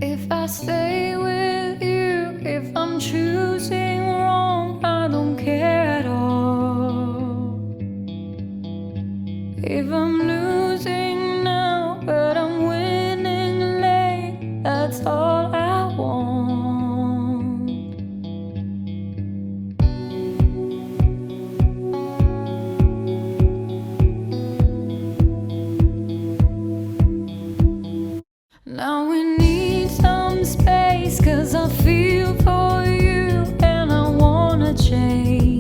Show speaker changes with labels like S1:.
S1: If I stay with you, if I'm choosing wrong, I don't care at all. If I'm losing now, but I'm winning late, that's all I want. Now we need some space, 'cause I feel for you and I wanna change.